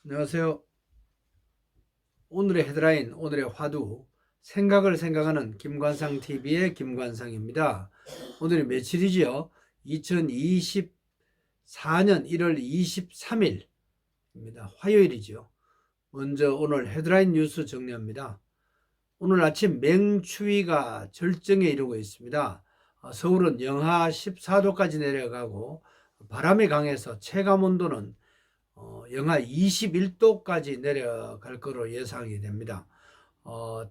안녕하세요. 오늘의 헤드라인, 오늘의 화두, 생각을 생각하는 김관상TV의 김관상입니다. 오늘이 며칠이지요? 2024년 1월 23일입니다. 화요일이죠. 먼저 오늘 헤드라인 뉴스 정리합니다. 오늘 아침 맹추위가 절정에 이르고 있습니다. 서울은 영하 14도까지 내려가고 바람이 강해서 체감온도는 영하 21도까지 내려갈 거로 예상이 됩니다.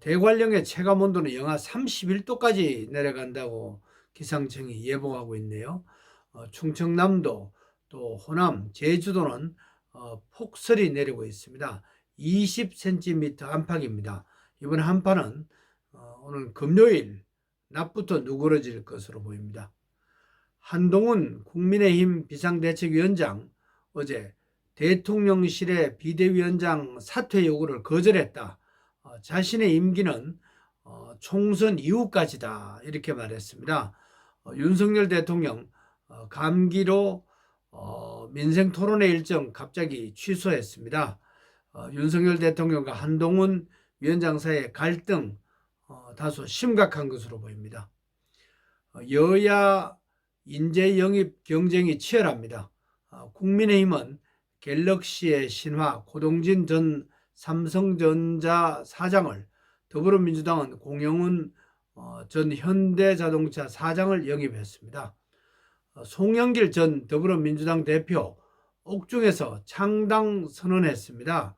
대관령의 체감온도는 영하 31도까지 내려간다고 기상청이 예보하고 있네요. 충청남도 또 호남, 제주도는 폭설이 내리고 있습니다. 20cm 안팎입니다. 이번 한파는 오늘 금요일 낮부터 누그러질 것으로 보입니다. 한동훈 국민의힘 비상대책위원장 어제 대통령실의 비대위원장 사퇴 요구를 거절했다. 자신의 임기는 총선 이후까지다 이렇게 말했습니다. 윤석열 대통령 감기로 민생토론회 일정 갑자기 취소했습니다. 윤석열 대통령과 한동훈 위원장 사이의 갈등 다소 심각한 것으로 보입니다. 여야 인재 영입 경쟁이 치열합니다. 국민의힘은 갤럭시의 신화 고동진 전 삼성전자 사장을, 더불어민주당은 공영훈 전 현대자동차 사장을 영입했습니다. 송영길 전 더불어민주당 대표 옥중에서 창당 선언했습니다.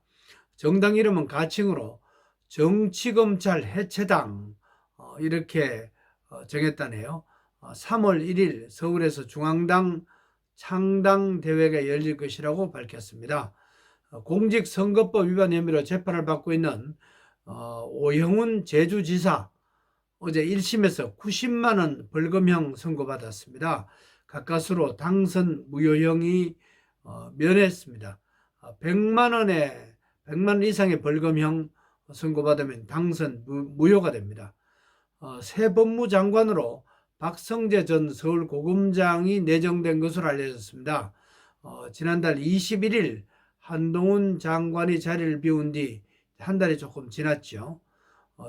정당 이름은 가칭으로 정치검찰 해체당 이렇게 정했다네요. 3월 1일 서울에서 중앙당 창당대회가 열릴 것이라고 밝혔습니다. 공직선거법 위반 혐의로 재판을 받고 있는 오형훈 제주지사 어제 1심에서 90만 원 벌금형 선고받았습니다. 가까스로 당선 무효형이 면했습니다. 100만 원 이상의 벌금형 선고받으면 당선 무효가 됩니다. 새 법무장관으로 박성재 전 서울고검장이 내정된 것으로 알려졌습니다. 지난달 21일 한동훈 장관이 자리를 비운 뒤 한 달이 조금 지났죠.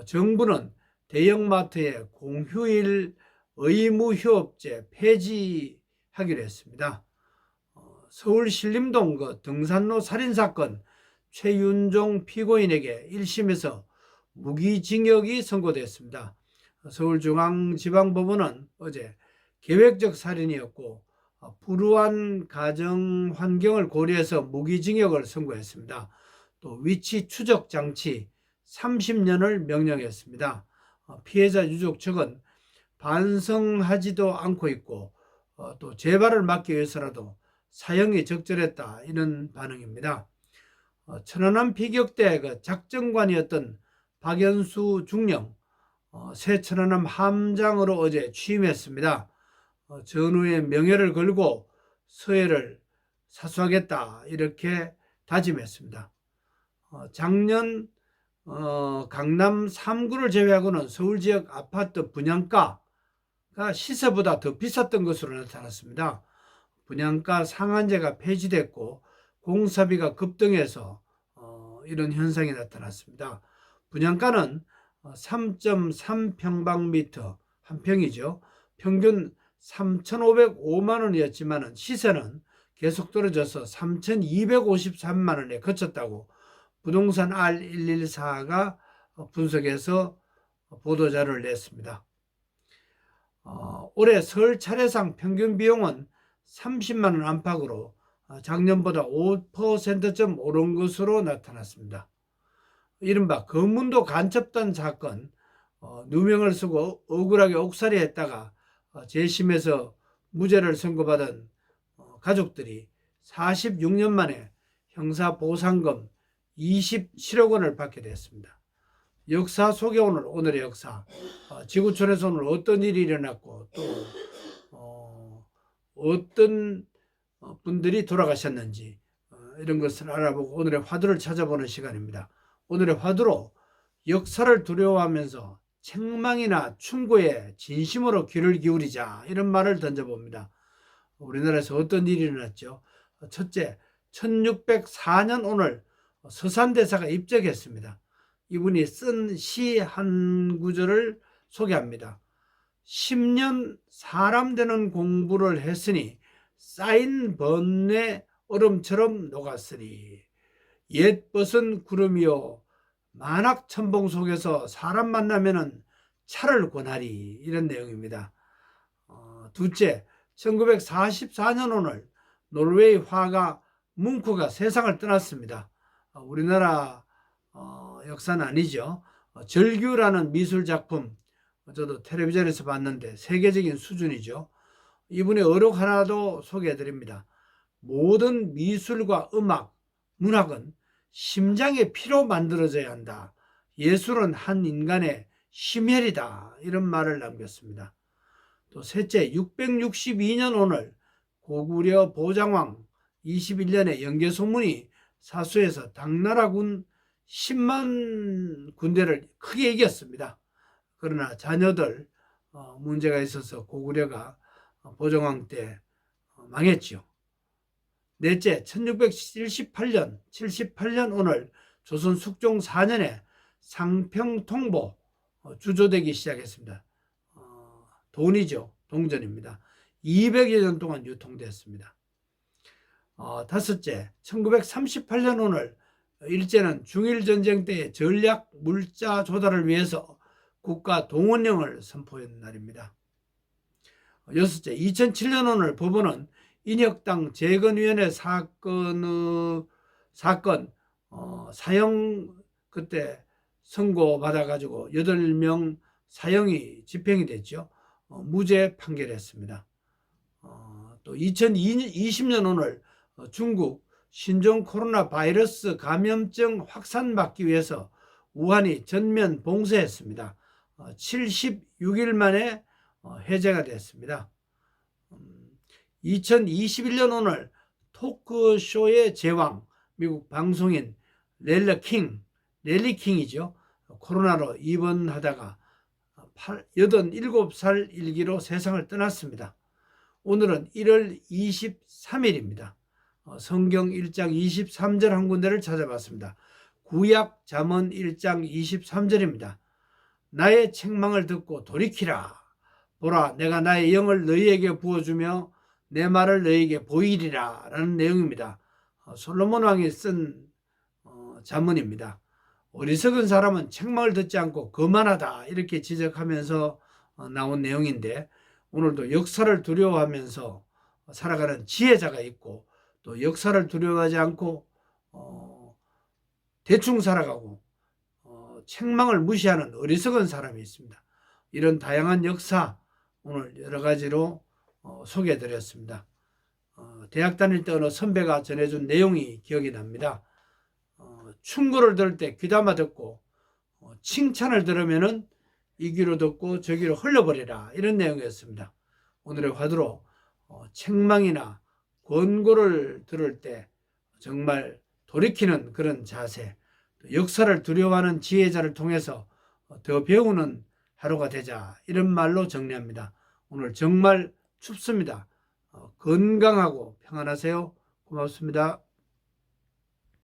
정부는 대형마트의 공휴일 의무휴업제 폐지하기로 했습니다. 서울 신림동 등산로 살인사건 최윤종 피고인에게 1심에서 무기징역이 선고됐습니다. 서울중앙지방법원은 어제 계획적 살인이었고 불우한 가정 환경을 고려해서 무기징역을 선고했습니다. 또 위치 추적 장치 30년을 명령했습니다. 피해자 유족 측은 반성하지도 않고 있고 또 재발을 막기 위해서라도 사형이 적절했다 이런 반응입니다. 천안함 피격대 작전관이었던 박연수 중령 새 천안함 함장으로 어제 취임했습니다. 전후의 명예를 걸고 서해를 사수하겠다 이렇게 다짐했습니다. 작년 강남 3구를 제외하고는 서울 지역 아파트 분양가가 시세보다 더 비쌌던 것으로 나타났습니다. 분양가 상한제가 폐지됐고 공사비가 급등해서 이런 현상이 나타났습니다. 분양가는 3.3평방미터 한 평이죠. 평균 3,505만 원이었지만 시세는 계속 떨어져서 3,253만 원에 그쳤다고 부동산 R114가 분석해서 보도자료를 냈습니다. 올해 설 차례상 평균 비용은 30만 원 안팎으로 작년보다 5%점 오른 것으로 나타났습니다. 이른바 검문도 간첩단 사건, 누명을 쓰고 억울하게 옥살이 했다가 재심에서 무죄를 선고받은 가족들이 46년 만에 형사보상금 27억 원을 받게 됐습니다. 역사 속에 오늘의 역사, 지구촌에서 오늘 어떤 일이 일어났고 또 어떤 분들이 돌아가셨는지 이런 것을 알아보고 오늘의 화두를 찾아보는 시간입니다. 오늘의 화두로 역사를 두려워하면서 책망이나 충고에 진심으로 귀를 기울이자 이런 말을 던져봅니다. 우리나라에서 어떤 일이 일어났죠? 첫째, 1604년 오늘 서산대사가 입적했습니다. 이분이 쓴 시 한 구절을 소개합니다. 10년 사람 되는 공부를 했으니 쌓인 번뇌 얼음처럼 녹았으리. 옛 벗은 구름이요 만학천봉 속에서 사람 만나면은 차를 권하리. 이런 내용입니다. 둘째, 1944년 오늘 노르웨이 화가 뭉크가 세상을 떠났습니다. 우리나라 역사는 아니죠. 절규라는 미술 작품, 저도 텔레비전에서 봤는데 세계적인 수준이죠. 이분의 어록 하나도 소개해 드립니다. 모든 미술과 음악, 문학은 심장의 피로 만들어져야 한다. 예술은 한 인간의 심혈이다. 이런 말을 남겼습니다. 또 셋째, 662년 오늘 고구려 보장왕 21년에 연개소문이 사수에서 당나라군 10만 군대를 크게 이겼습니다. 그러나 자녀들 문제가 있어서 고구려가 보정왕 때 망했죠. 넷째, 1678년 오늘 조선 숙종 4년에 상평통보 주조되기 시작했습니다. 돈이죠. 동전입니다. 200여 년 동안 유통됐습니다. 다섯째, 1938년 오늘 일제는 중일전쟁 때의 전략 물자 조달을 위해서 국가 동원령을 선포한 날입니다. 여섯째, 2007년 오늘 법원은 인혁당 재건위원회 사건 사형 그때 선고받아가지고 8명 사형이 집행이 됐죠. 무죄 판결했습니다. 또 2020년 오늘 중국 신종 코로나 바이러스 감염증 확산 막기 위해서 우한이 전면 봉쇄했습니다. 76일 만에 해제가 됐습니다. 2021년 오늘 토크쇼의 제왕, 미국 방송인 렐리 킹이죠. 코로나로 입원하다가 87살 일기로 세상을 떠났습니다. 오늘은 1월 23일입니다. 성경 1장 23절 한 군데를 찾아봤습니다. 구약 잠언 1장 23절입니다. 나의 책망을 듣고 돌이키라. 보라, 내가 나의 영을 너희에게 부어주며 내 말을 너희에게 보이리라. 라는 내용입니다. 솔로몬 왕이 쓴 잠언입니다. 어리석은 사람은 책망을 듣지 않고 거만하다. 이렇게 지적하면서 나온 내용인데, 오늘도 역사를 두려워하면서 살아가는 지혜자가 있고, 또 역사를 두려워하지 않고 대충 살아가고 책망을 무시하는 어리석은 사람이 있습니다. 이런 다양한 역사 오늘 여러 가지로 소개해 드렸습니다. 대학 다닐 때 어느 선배가 전해준 내용이 기억이 납니다. 충고를 들을 때 귀담아 듣고 칭찬을 들으면은 이 귀로 듣고 저 귀로 흘려버리라. 이런 내용이었습니다. 오늘의 화두로 책망이나 권고를 들을 때 정말 돌이키는 그런 자세, 역사를 두려워하는 지혜자를 통해서 더 배우는 하루가 되자, 이런 말로 정리합니다. 오늘 정말 춥습니다. 건강하고 평안하세요. 고맙습니다.